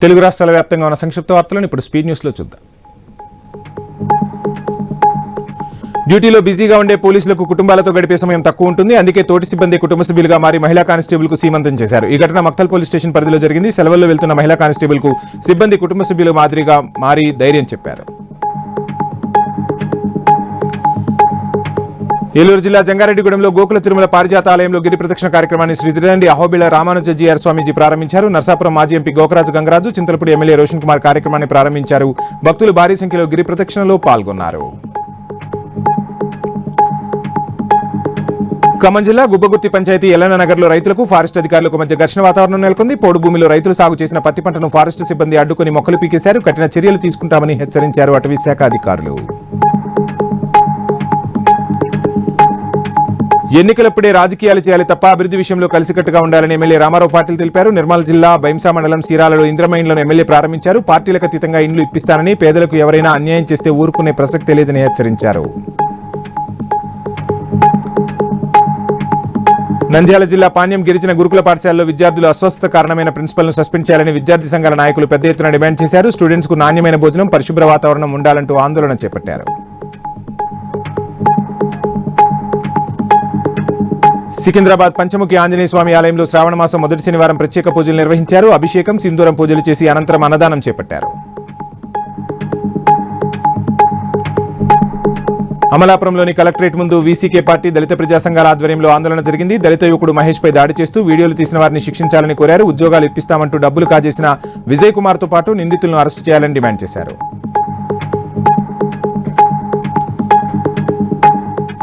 తెలుగు రాష్ట్రాల వ్యాప్తంగా ఉన్న సంక్షిప్త వార్తలను ఇప్పుడు స్పీడ్ న్యూస్లో చూద్దాం. డ్యూటీలో బిజీగా ఉండే పోలీసులకు కుటుంబాలతో గడిపే సమయం తక్కువ ఉంటుంది. అందుకే తోటి సిబ్బంది కుటుంబ సభ్యులుగా మారి మహిళా కానిస్టేబుల్ కు సీమంతం చేశారు. ఈ ఘటన మక్తల్ పోలీస్ స్టేషన్ పరిధిలో జరిగింది. సెలవుల్లో వెళ్తున్న మహిళా కానిస్టేబుల్ కు సిబ్బంది కుటుంబ సభ్యులు మాదిరిగా మారి ధైర్యం చెప్పారు. ఏలూరు జిల్లా జంగారెడ్డిగూడెంలో గోకుల తిరుమల పారిజాత ఆలయంలో గిరి ప్రదక్షిణ కార్యక్రమాన్ని శ్రీ తిరునండి అహోబిళ రామానుజీఆర్ స్వామీజీ ప్రారంభించారు. నర్సాపురం మాజీ ఎంపీ గోకరాజు గంగరాజు, చింతలపూడి ఎమ్మెల్యే రోషన్ కుమార్ కార్యక్రమాన్ని ప్రారంభించారు. భక్తులు భారీ సంఖ్యలో గిరి ప్రదక్షిణలో పాల్గొన్నారు. ఖమ్మం జిల్లా గుబ్బగుర్తి పంచాయతీ ఎల్లన్న నగర్లో రైతులకు ఫారెస్ట్ అధికారులకు మధ్య ఘర్షణ వాతావరణం నెలకొంది. పోడు భూమిలో రైతులు సాగు చేసిన పత్తి పంటను ఫారెస్ట్ సిబ్బంది అడ్డుకుని మొక్కలు పీకేశారు. కఠిన చర్యలు తీసుకుంటామని హెచ్చరించారు అటవీ శాఖ అధికారులు. ఎన్నికలప్పుడే రాజకీయాలు చేయాలి తప్ప అభివృద్ధి విషయంలో కలిసికట్టుగా ఉండాలని ఎమ్మెల్యే రామారావు పాటిల్ తెలిపారు. నిర్మల్ జిల్లా బైంసా మండలం సీరాలలో ఇంద్రమ ఇండ్లను ఎమ్మెల్యే ప్రారంభించారు. పార్టీలకు అతీతంగా ఇండ్లు ఇప్పిస్తానని, పేదలకు ఎవరైనా అన్యాయం చేస్తే ఊరుకునే ప్రసక్తే లేదని హెచ్చరించారు. నంద్యాల జిల్లా పాణ్యం గిరిజన గురుకుల పాఠశాలలో విద్యార్థులు అస్వస్థత కారణమైన ప్రిన్సిపల్ను సస్పెండ్ చేయాలని విద్యార్థి సంఘాల నాయకులు పెద్ద ఎత్తున డిమాండ్ చేశారు. స్టూడెంట్స్ కు నాణ్యమైన భోజనం, పరిశుభ్ర వాతావరణం ఉండాలంటూ ఆందోళన చేపట్టారు. సికింద్రాబాద్ పంచముఖి ఆంజనేయ స్వామి ఆలయంలో శ్రావణ మాసం మొదటి శనివారం ప్రత్యేక పూజలు నిర్వహించారు. అభిషేకం, సింధూరం పూజలు చేసి అనంతరం అన్నదానం చేపట్టారు. అమలాపురంలోని కలెక్టరేట్ ముందు వీసీకే పార్టీ దళిత ప్రజా సంఘాల ఆధ్వర్యంలో ఆందోళన జరిగింది. దళిత యువకుడు మహేష్ పై దాడి చేస్తూ వీడియోలు తీసిన వారిని శిక్షించాలని కోరారు. ఉద్యోగాలు ఇప్పిస్తామంటూ డబ్బులు కాజేసిన విజయ్ కుమార్ తో పాటు నిందితులను అరెస్టు చేయాలని డిమాండ్ చేశారు.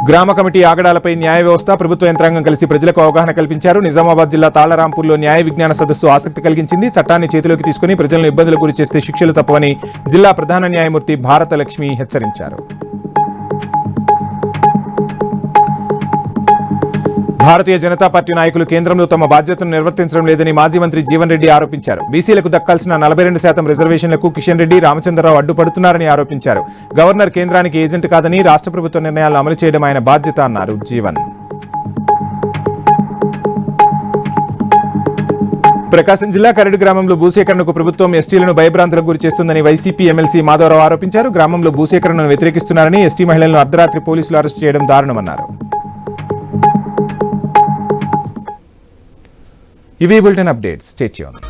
గ్రామ కమిటీ ఆగడాలపై న్యాయ వ్యవస్థ, ప్రభుత్వ యంత్రాంగం కలిసి ప్రజలకు అవగాహన కల్పించారు. నిజామాబాద్ జిల్లా తాళ్లరాంపూర్లో న్యాయ విజ్ఞాన సదస్సు ఆసక్తి కలిగించింది. చట్టాన్ని చేతిలోకి తీసుకుని ప్రజలను ఇబ్బందులకు గురి చేస్తే శిక్షలు తప్పవని జిల్లా ప్రధాన న్యాయమూర్తి భారతలక్ష్మి హెచ్చరించారు. భారతీయ జనతా పార్టీ నాయకులు కేంద్రంలో తమ బాధ్యతను నిర్వర్తించడం లేదని మాజీ మంత్రి జీవన్ రెడ్డి ఆరోపించారు. బీసీలకు దక్కాల్సిన 42% రిజర్వేషన్లకు కిషన్ రెడ్డి, రామచంద్రరావు అడ్డుపడుతున్నారని ఆరోపించారు. గవర్నర్ కేంద్రానికి ఏజెంట్ కాదని, రాష్ట్ర ప్రభుత్వ నిర్ణయాలను అమలు చేయడం ఆయన బాధ్యత అన్నారు జీవన్. ప్రకాశం జిల్లా కరడు గ్రామంలో భూసేకరణకు ప్రభుత్వం ఎస్టీలను భయభ్రాంతులకు గురి చేస్తుందని వైసీపీ ఎమ్మెల్సీ మాధవరావు ఆరోపించారు. గ్రామంలో భూసేకరణను వ్యతిరేకిస్తున్నారని, ఎస్టీ మహిళలను అర్ధరాత్రి పోలీసులు అరెస్టు చేయడం దారుణమన్నారు. ఇవి బులెటిన్ అప్డేట్స్. Stay tuned.